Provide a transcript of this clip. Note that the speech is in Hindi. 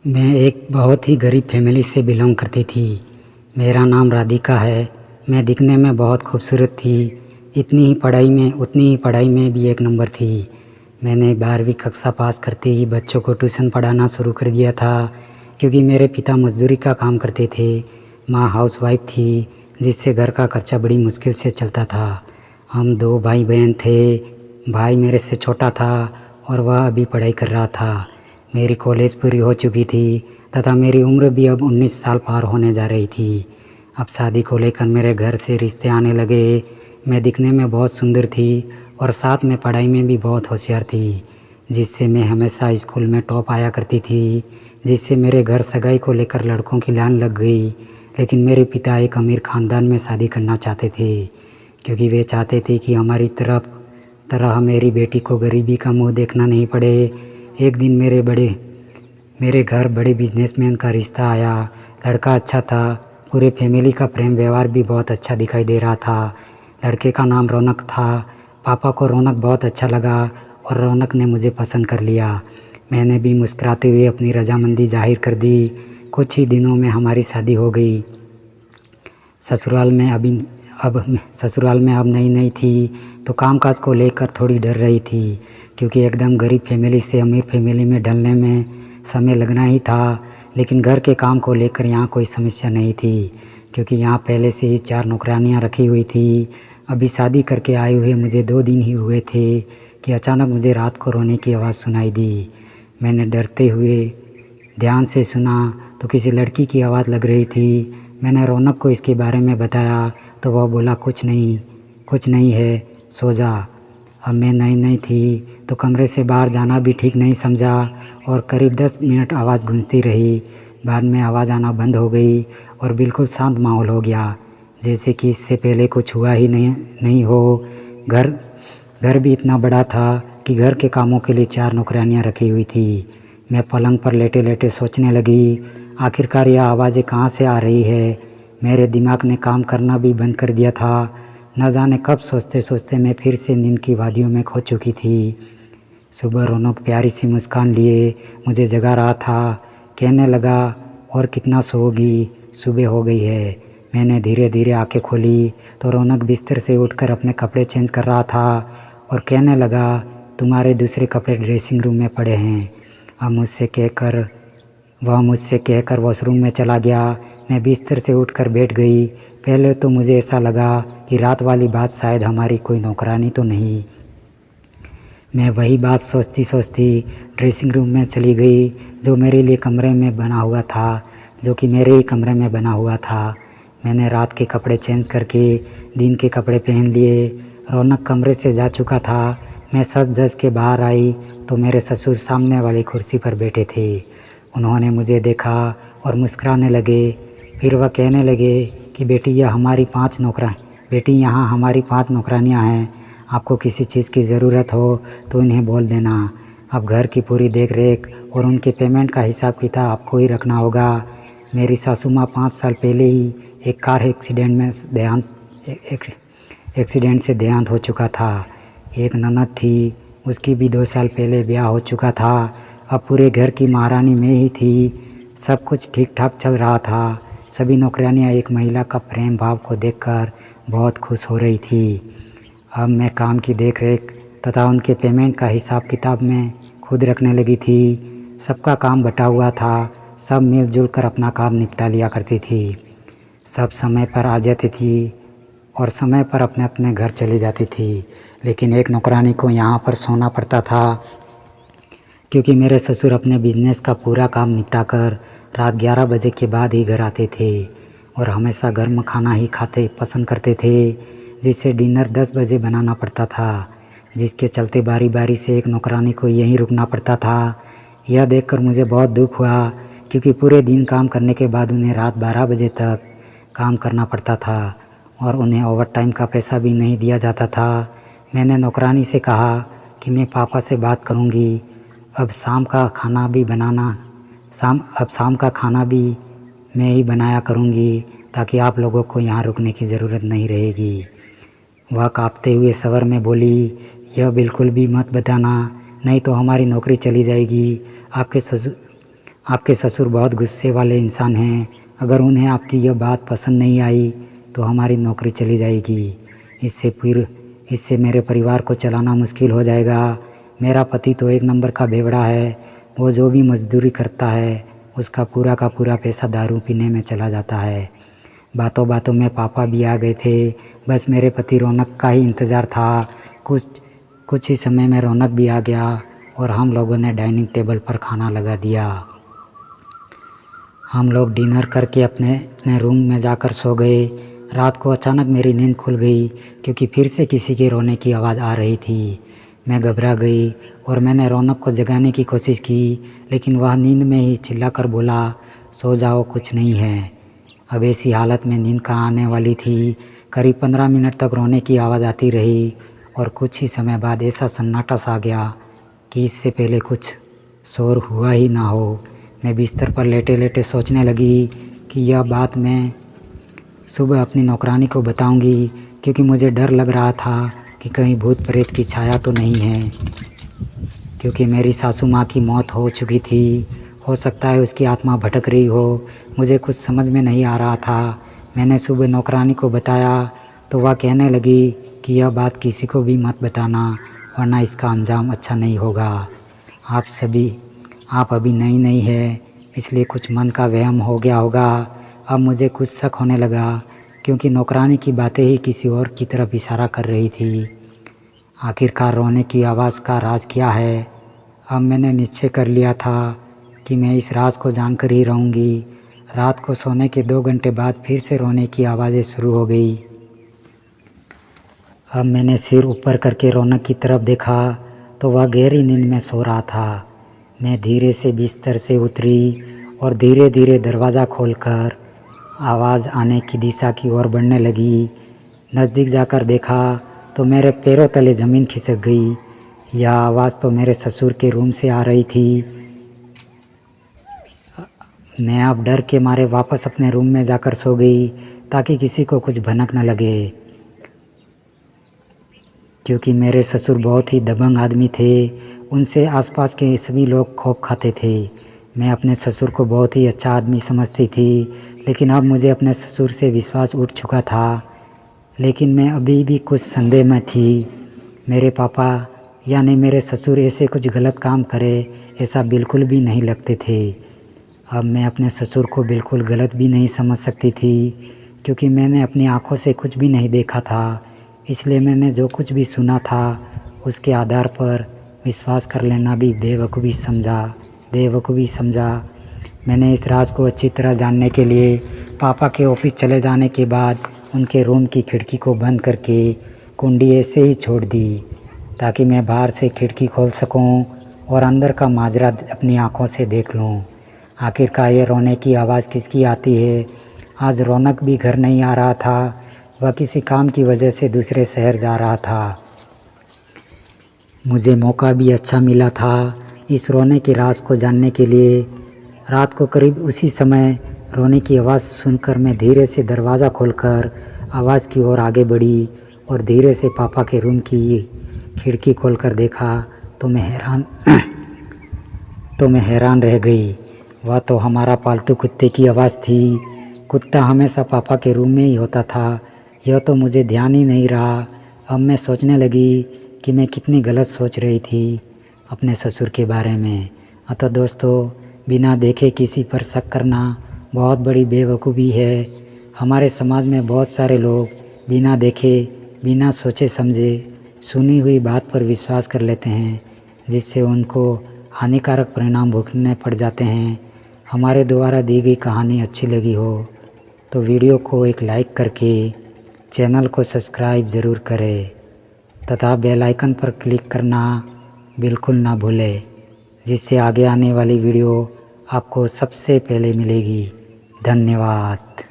मैं एक बहुत ही गरीब फैमिली से बिलोंग करती थी। मेरा नाम राधिका है। मैं दिखने में बहुत खूबसूरत थी। इतनी ही पढ़ाई में उतनी ही पढ़ाई में भी एक नंबर थी। मैंने 12वीं कक्षा पास करते ही बच्चों को ट्यूशन पढ़ाना शुरू कर दिया था, क्योंकि मेरे पिता मजदूरी का काम करते थे। माँ हाउसवाइफ थी, जिससे घर का खर्चा बड़ी मुश्किल से चलता था। हम 2 भाई बहन थे। भाई मेरे से छोटा था और वह अभी पढ़ाई कर रहा था। मेरी कॉलेज पूरी हो चुकी थी तथा मेरी उम्र भी अब 19 साल पार होने जा रही थी। अब शादी को लेकर मेरे घर से रिश्ते आने लगे। मैं दिखने में बहुत सुंदर थी और साथ में पढ़ाई में भी बहुत होशियार थी, जिससे मैं हमेशा स्कूल में टॉप आया करती थी। जिससे मेरे घर सगाई को लेकर लड़कों की लाइन लग गई। लेकिन मेरे पिता एक अमीर ख़ानदान में शादी करना चाहते थे, क्योंकि वे चाहते थे कि हमारी तरह मेरी बेटी को गरीबी का मुंह देखना नहीं पड़े। एक दिन मेरे घर बड़े बिजनेसमैन का रिश्ता आया। लड़का अच्छा था। पूरे फैमिली का प्रेम व्यवहार भी बहुत अच्छा दिखाई दे रहा था। लड़के का नाम रौनक था। पापा को रौनक बहुत अच्छा लगा और रौनक ने मुझे पसंद कर लिया। मैंने भी मुस्कुराते हुए अपनी रजामंदी जाहिर कर दी। कुछ ही दिनों में हमारी शादी हो गई। ससुराल में अब नई नई थी, तो कामकाज को लेकर थोड़ी डर रही थी, क्योंकि एकदम गरीब फैमिली से अमीर फैमिली में ढलने में समय लगना ही था। लेकिन घर के काम को लेकर यहाँ कोई समस्या नहीं थी, क्योंकि यहाँ पहले से ही 4 नौकरानियाँ रखी हुई थी। अभी शादी करके आए हुए मुझे 2 दिन ही हुए थे कि अचानक मुझे रात को रोने की आवाज़ सुनाई दी। मैंने डरते हुए ध्यान से सुना तो किसी लड़की की आवाज़ लग रही थी। मैंने रौनक को इसके बारे में बताया तो वह बोला, कुछ नहीं है, सो जा। अब मैं नई नई थी तो कमरे से बाहर जाना भी ठीक नहीं समझा और करीब 10 मिनट आवाज़ गूंजती रही। बाद में आवाज़ आना बंद हो गई और बिल्कुल शांत माहौल हो गया, जैसे कि इससे पहले कुछ हुआ ही नहीं हो। घर भी इतना बड़ा था कि घर के कामों के लिए 4 नौकरानियाँ रखी हुई थी। मैं पलंग पर लेटे लेटे सोचने लगी, आखिरकार यह आवाज़ें कहाँ से आ रही है। मेरे दिमाग ने काम करना भी बंद कर दिया था। न जाने कब सोचते सोचते मैं फिर से नींद की वादियों में खो चुकी थी। सुबह रौनक प्यारी सी मुस्कान लिए मुझे जगा रहा था। कहने लगा, और कितना सोओगी, सुबह हो गई है। मैंने धीरे धीरे आंखें खोली तो रौनक बिस्तर से उठकर अपने कपड़े चेंज कर रहा था और कहने लगा, तुम्हारे दूसरे कपड़े ड्रेसिंग रूम में पड़े हैं। वह मुझसे कहकर वॉशरूम में चला गया। मैं बिस्तर से उठकर बैठ गई। पहले तो मुझे ऐसा लगा कि रात वाली बात शायद हमारी कोई नौकरानी तो नहीं। मैं वही बात सोचती सोचती ड्रेसिंग रूम में चली गई, जो कि मेरे ही कमरे में बना हुआ था। मैंने रात के कपड़े चेंज करके दिन के कपड़े पहन लिए। रौनक कमरे से जा चुका था। मैं सज धज के बाहर आई तो मेरे ससुर सामने वाली कुर्सी पर बैठे थे। उन्होंने मुझे देखा और मुस्कुराने लगे। फिर वह कहने लगे कि बेटी, यहाँ हमारी 5 नौकरानियाँ हैं। आपको किसी चीज़ की ज़रूरत हो तो इन्हें बोल देना। अब घर की पूरी देख रेख और उनके पेमेंट का हिसाब किताब आपको ही रखना होगा। मेरी सासू माँ 5 साल पहले ही एक कार एक्सीडेंट से देहांत हो चुका था। एक ननद थी, उसकी भी 2 साल पहले ब्याह हो चुका था। अब पूरे घर की महारानी मैं ही थी। सब कुछ ठीक ठाक चल रहा था। सभी नौकरानियाँ एक महिला का प्रेम भाव को देखकर बहुत खुश हो रही थी। अब मैं काम की देखरेख तथा उनके पेमेंट का हिसाब किताब में खुद रखने लगी थी। सबका काम बटा हुआ था। सब मिलजुल कर अपना काम निपटा लिया करती थी। सब समय पर आ जाती थी और समय पर अपने अपने घर चली जाती थी। लेकिन एक नौकरानी को यहाँ पर सोना पड़ता था, क्योंकि मेरे ससुर अपने बिजनेस का पूरा काम निपटाकर रात 11 बजे के बाद ही घर आते थे और हमेशा गर्म खाना ही खाते पसंद करते थे, जिससे डिनर 10 बजे बनाना पड़ता था, जिसके चलते बारी बारी से एक नौकरानी को यहीं रुकना पड़ता था। यह देखकर मुझे बहुत दुख हुआ, क्योंकि पूरे दिन काम करने के बाद उन्हें रात 12 बजे तक काम करना पड़ता था और उन्हें ओवर टाइम का पैसा भी नहीं दिया जाता था। मैंने नौकरानी से कहा कि मैं पापा से बात करूँगी। अब शाम का खाना भी मैं ही बनाया करूँगी, ताकि आप लोगों को यहाँ रुकने की ज़रूरत नहीं रहेगी। वह काँपते हुए स्वर में बोली, यह बिल्कुल भी मत बताना, नहीं तो हमारी नौकरी चली जाएगी। आपके ससुर बहुत गुस्से वाले इंसान हैं। अगर उन्हें आपकी यह बात पसंद नहीं आई तो हमारी नौकरी चली जाएगी। इससे मेरे परिवार को चलाना मुश्किल हो जाएगा। मेरा पति तो एक नंबर का बेवड़ा है। वो जो भी मजदूरी करता है उसका पूरा का पूरा पैसा दारू पीने में चला जाता है। बातों बातों में पापा भी आ गए थे। बस मेरे पति रौनक का ही इंतज़ार था। कुछ ही समय में रौनक भी आ गया और हम लोगों ने डाइनिंग टेबल पर खाना लगा दिया। हम लोग डिनर करके अपने अपने रूम में जाकर सो गए। रात को अचानक मेरी नींद खुल गई क्योंकि फिर से किसी के रोने की आवाज़ आ रही थी। मैं घबरा गई और मैंने रौनक को जगाने की कोशिश की, लेकिन वह नींद में ही चिल्लाकर बोला, सो जाओ, कुछ नहीं है। अब ऐसी हालत में नींद कहाँ आने वाली थी। करीब 15 मिनट तक रोने की आवाज़ आती रही और कुछ ही समय बाद ऐसा सन्नाटा सा आ गया कि इससे पहले कुछ शोर हुआ ही ना हो। मैं बिस्तर पर लेटे लेटे सोचने लगी कि यह बात मैं सुबह अपनी नौकरानी को बताऊंगी, क्योंकि मुझे डर लग रहा था कि कहीं भूत प्रेत की छाया तो नहीं है। क्योंकि मेरी सासू माँ की मौत हो चुकी थी, हो सकता है उसकी आत्मा भटक रही हो। मुझे कुछ समझ में नहीं आ रहा था। मैंने सुबह नौकरानी को बताया तो वह कहने लगी कि यह बात किसी को भी मत बताना, वरना इसका अंजाम अच्छा नहीं होगा। आप अभी नई नहीं है, इसलिए कुछ मन का वहम हो गया होगा। अब मुझे कुछ शक होने लगा क्योंकि नौकरानी की बातें ही किसी और की तरफ इशारा कर रही थी। आखिरकार रोने की आवाज़ का राज क्या है? अब मैंने निश्चय कर लिया था कि मैं इस राज को जानकर ही रहूँगी। रात को सोने के 2 घंटे बाद फिर से रोने की आवाज़ें शुरू हो गई। अब मैंने सिर ऊपर करके रौनक की तरफ देखा तो वह गहरी नींद में सो रहा था। मैं धीरे से बिस्तर से उतरी और धीरे धीरे दरवाज़ा खोलकर आवाज़ आने की दिशा की ओर बढ़ने लगी। नज़दीक जाकर देखा तो मेरे पैरों तले ज़मीन खिसक गई। यह आवाज़ तो मेरे ससुर के रूम से आ रही थी। मैं अब डर के मारे वापस अपने रूम में जाकर सो गई ताकि किसी को कुछ भनक न लगे, क्योंकि मेरे ससुर बहुत ही दबंग आदमी थे। उनसे आसपास के सभी लोग खौफ खाते थे। मैं अपने ससुर को बहुत ही अच्छा आदमी समझती थी, लेकिन अब मुझे अपने ससुर से विश्वास उठ चुका था। लेकिन मैं अभी भी कुछ संदेह में थी। मेरे पापा यानी मेरे ससुर ऐसे कुछ गलत काम करे ऐसा बिल्कुल भी नहीं लगते थे। अब मैं अपने ससुर को बिल्कुल गलत भी नहीं समझ सकती थी, क्योंकि मैंने अपनी आँखों से कुछ भी नहीं देखा था। इसलिए मैंने जो कुछ भी सुना था उसके आधार पर विश्वास कर लेना भी बेवकूफ़ी समझा। मैंने इस राज को अच्छी तरह जानने के लिए पापा के ऑफिस चले जाने के बाद उनके रूम की खिड़की को बंद करके कुंडी ऐसे ही छोड़ दी ताकि मैं बाहर से खिड़की खोल सकूं और अंदर का माजरा अपनी आँखों से देख लूं। आखिरकार ये रोने की आवाज़ किसकी आती है? आज रौनक भी घर नहीं आ रहा था। वह किसी काम की वजह से दूसरे शहर जा रहा था। मुझे मौका भी अच्छा मिला था इस रोने के राज को जानने के लिए। रात को करीब उसी समय रोने की आवाज़ सुनकर मैं धीरे से दरवाज़ा खोलकर आवाज़ की ओर आगे बढ़ी और धीरे से पापा के रूम की खिड़की खोलकर देखा तो मैं हैरान रह गई। वह तो हमारा पालतू कुत्ते की आवाज़ थी। कुत्ता हमेशा पापा के रूम में ही होता था, यह तो मुझे ध्यान ही नहीं रहा। अब मैं सोचने लगी कि मैं कितनी गलत सोच रही थी अपने ससुर के बारे में। अतः दोस्तों, बिना देखे किसी पर शक करना बहुत बड़ी बेवकूफ़ी है। हमारे समाज में बहुत सारे लोग बिना देखे, बिना सोचे समझे सुनी हुई बात पर विश्वास कर लेते हैं, जिससे उनको हानिकारक परिणाम भुगतने पड़ जाते हैं। हमारे द्वारा दी गई कहानी अच्छी लगी हो तो वीडियो को एक लाइक करके चैनल को सब्सक्राइब ज़रूर करें तथा बेल आइकन पर क्लिक करना बिल्कुल ना भूलें, जिससे आगे आने वाली वीडियो आपको सबसे पहले मिलेगी। धन्यवाद।